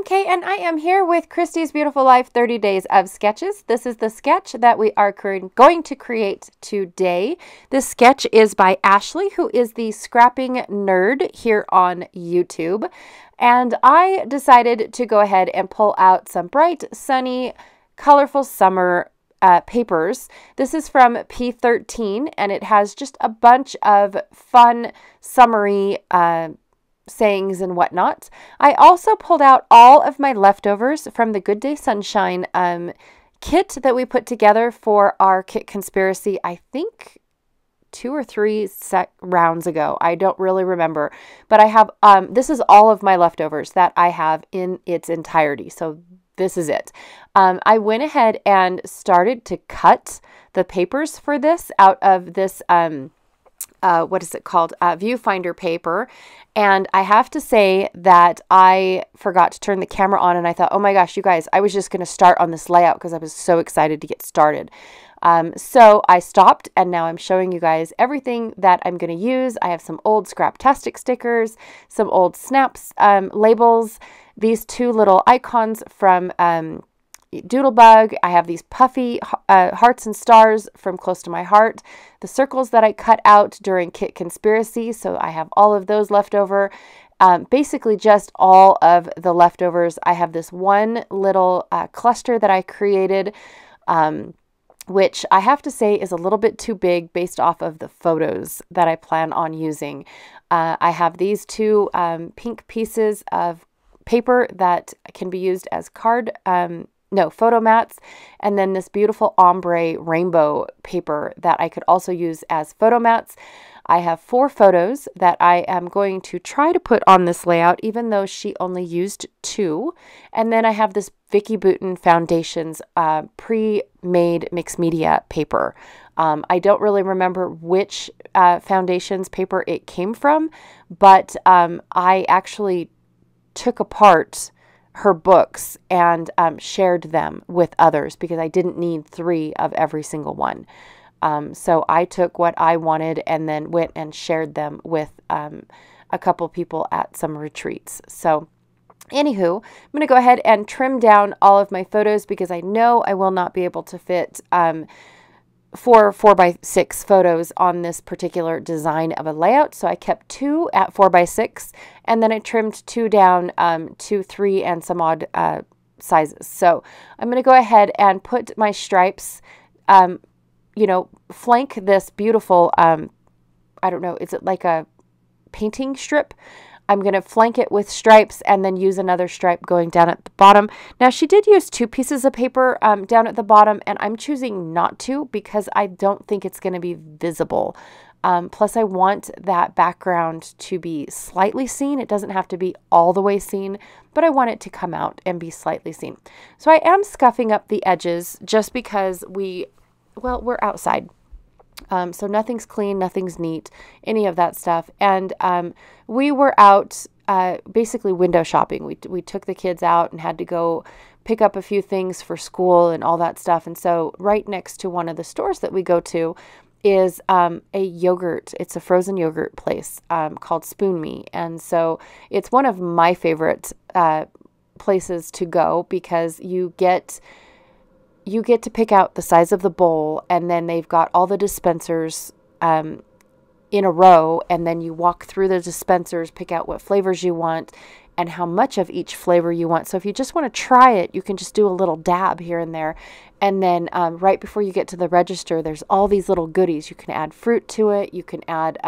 MK, and I am here with Christy's Beautiful Life 30 Days of Sketches. This is the sketch that we are going to create today. This sketch is by Ashley, who is the scrapping nerd here on YouTube. And I decided to go ahead and pull out some bright, sunny, colorful summer papers. This is from P13, and it has just a bunch of fun, summery sayings and whatnot. I also pulled out all of my leftovers from the Good Day Sunshine kit that we put together for our kit conspiracy, I think 2 or 3 rounds ago. I don't really remember, but I have, this is all of my leftovers that I have in its entirety. So this is it. I went ahead and started to cut the papers for this out of this, what is it called? Viewfinder paper. And I have to say that I forgot to turn the camera on, and I thought, oh my gosh, you guys, I was just going to start on this layout because I was so excited to get started. So I stopped, and now I'm showing you guys everything that I'm going to use. I have some old Scraptastic stickers, some old snaps, labels, these 2 little icons from Doodlebug. I have these puffy hearts and stars from Close to My Heart, the circles that I cut out during Kit Conspiracy, so I have all of those left over. Basically just all of the leftovers. I have this one little cluster that I created, which I have to say is a little bit too big based off of the photos that I plan on using. I have these 2 pink pieces of paper that can be used as photo mats, and then this beautiful ombre rainbow paper that I could also use as photo mats. I have 4 photos that I am going to try to put on this layout, even though she only used 2. And then I have this Vicky Bouton Foundations pre-made mixed media paper. I don't really remember which Foundations paper it came from, but I actually took apart her books and shared them with others because I didn't need 3 of every single one. So I took what I wanted and then went and shared them with a couple people at some retreats. So anywho, I'm going to go ahead and trim down all of my photos because I know I will not be able to fit 4 4x6 photos on this particular design of a layout. So I kept 2 at 4x6, and then I trimmed 2 down to 3 and some odd sizes. So I'm going to go ahead and put my stripes, flank this beautiful, I don't know, is it like a painting strip? I'm going to flank it with stripes and then use another stripe going down at the bottom. Now, she did use 2 pieces of paper down at the bottom, and I'm choosing not to because I don't think it's going to be visible. Plus, I want that background to be slightly seen. It doesn't have to be all the way seen, but I want it to come out and be slightly seen. So I am scuffing up the edges just because we're outside. So nothing's clean, nothing's neat, any of that stuff. And we were out basically window shopping. We took the kids out and had to go pick up a few things for school and all that stuff. And so right next to one of the stores that we go to is a yogurt. It's a frozen yogurt place called Spoon Me. And so it's one of my favorite places to go because you get to pick out the size of the bowl, and then they've got all the dispensers in a row, and then you walk through the dispensers, pick out what flavors you want and how much of each flavor you want. So if you just want to try it, you can just do a little dab here and there. And then right before you get to the register, there's all these little goodies. You can add fruit to it. You can add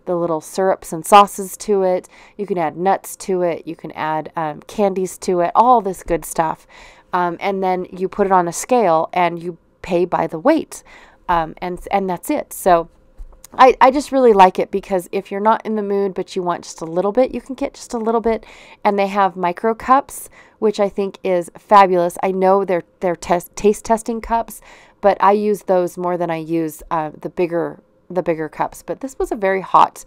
the little syrups and sauces to it. You can add nuts to it. You can add candies to it, all this good stuff. And then you put it on a scale and you pay by the weight. And that's it. So I just really like it because if you're not in the mood, but you want just a little bit, you can get just a little bit. And they have micro cups, which I think is fabulous. I know they're taste testing cups, but I use those more than I use the bigger cups. But this was a very hot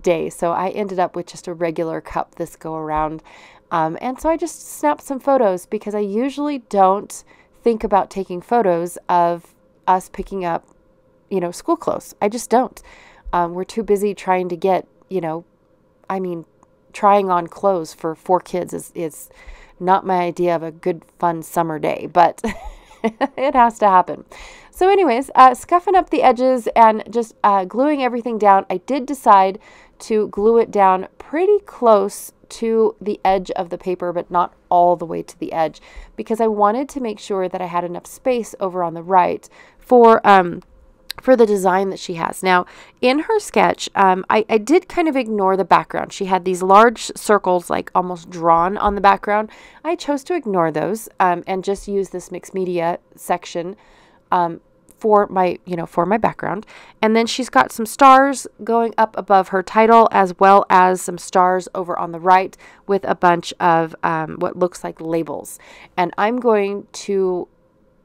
day, so I ended up with just a regular cup this go around. And so I just snapped some photos because I usually don't think about taking photos of us picking up, school clothes. I just don't. We're too busy trying to get, trying on clothes for 4 kids is not my idea of a good, fun summer day, but it has to happen. So anyways, scuffing up the edges and just gluing everything down. I did decide to glue it down pretty close to the edge of the paper, but not all the way to the edge, because I wanted to make sure that I had enough space over on the right for the design that she has. Now, in her sketch, I did kind of ignore the background. She had these large circles, like almost drawn on the background. I chose to ignore those and just use this mixed media section for my background. And then she's got some stars going up above her title, as well as some stars over on the right with a bunch of what looks like labels. And I'm going to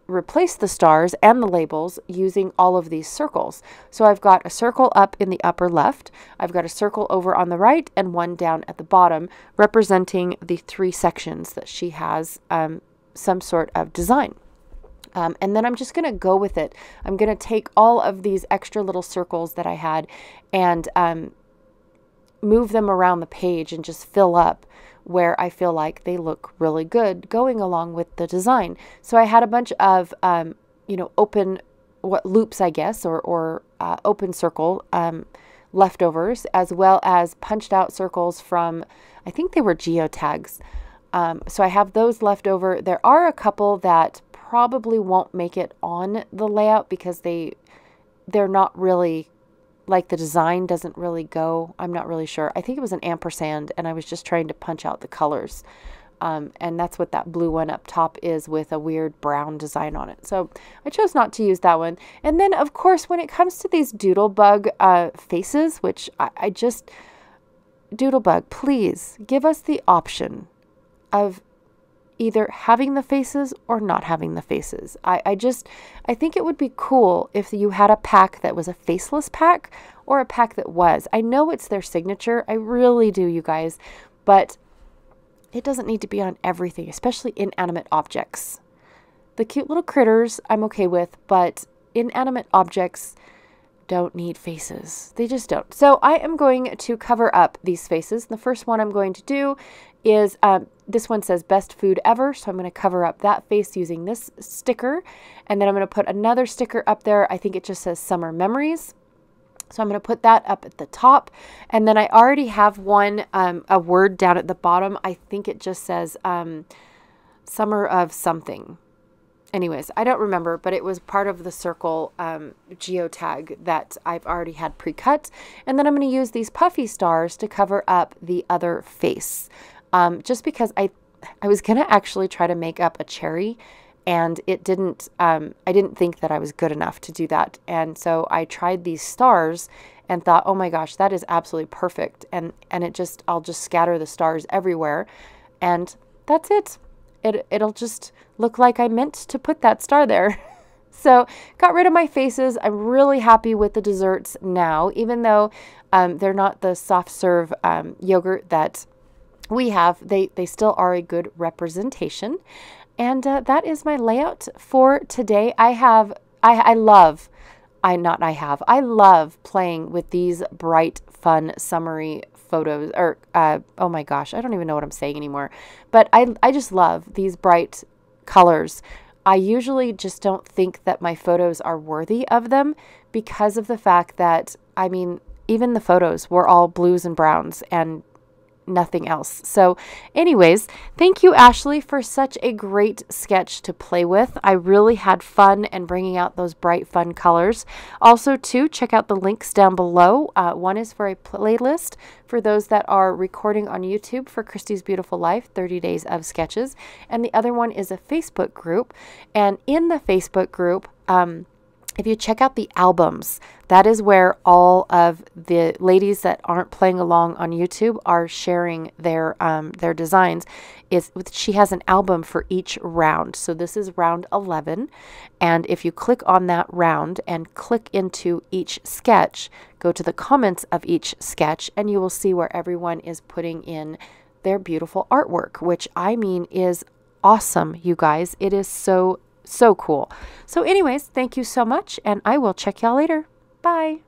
replace the stars and the labels using all of these circles. So I've got a circle up in the upper left, I've got a circle over on the right, and one down at the bottom, representing the 3 sections that she has some sort of design. And then I'm just going to go with it. I'm going to take all of these extra little circles that I had and move them around the page and just fill up where I feel like they look really good going along with the design. So I had a bunch of, open loops, I guess, or open circle leftovers, as well as punched out circles from, I think they were geotags. So I have those left over. There are a couple that probably won't make it on the layout because they're not really, like, the design doesn't really go. I'm not really sure. I think it was an ampersand, and I was just trying to punch out the colors. And that's what that blue one up top is, with a weird brown design on it. So I chose not to use that one. And then, of course, when it comes to these Doodlebug faces, which I just, Doodlebug, please give us the option of either having the faces or not having the faces. I think it would be cool if you had a pack that was a faceless pack, or a pack that was. I know it's their signature. I really do, you guys. But it doesn't need to be on everything, especially inanimate objects. The cute little critters I'm okay with, but inanimate objects don't need faces. They just don't. So I am going to cover up these faces. The first one I'm going to do is, this one says best food ever. So I'm going to cover up that face using this sticker. And then I'm going to put another sticker up there. I think it just says summer memories. So I'm going to put that up at the top. And then I already have one, a word down at the bottom. I think it just says summer of something. Anyways, I don't remember, but it was part of the circle geotag that I've already had pre-cut. And then I'm going to use these puffy stars to cover up the other face. Just because I was going to actually try to make up a cherry, and it didn't, I didn't think that I was good enough to do that. And so I tried these stars and thought, oh my gosh, that is absolutely perfect. And I'll just scatter the stars everywhere, and that's it. It'll just look like I meant to put that star there. So got rid of my faces. I'm really happy with the desserts now, even though they're not the soft serve yogurt that we have. They still are a good representation. And that is my layout for today. I love playing with these bright, fun, summery photos, or oh my gosh, I don't even know what I'm saying anymore. But I just love these bright colors. I usually just don't think that my photos are worthy of them, because of the fact that, I mean, even the photos were all blues and browns and nothing else. So anyways, thank you, Ashley, for such a great sketch to play with. I really had fun and bringing out those bright, fun colors. Also, too, check out the links down below. One is for a playlist for those that are recording on YouTube for Christy's Beautiful Life, 30 Days of Sketches. And the other one is a Facebook group. And in the Facebook group, if you check out the albums, that is where all of the ladies that aren't playing along on YouTube are sharing their designs. She has an album for each round. So this is round 11. And if you click on that round and click into each sketch, go to the comments of each sketch, and you will see where everyone is putting in their beautiful artwork, which I mean is awesome, you guys. It is so cool. So anyways, thank you so much, and I will check y'all later. Bye.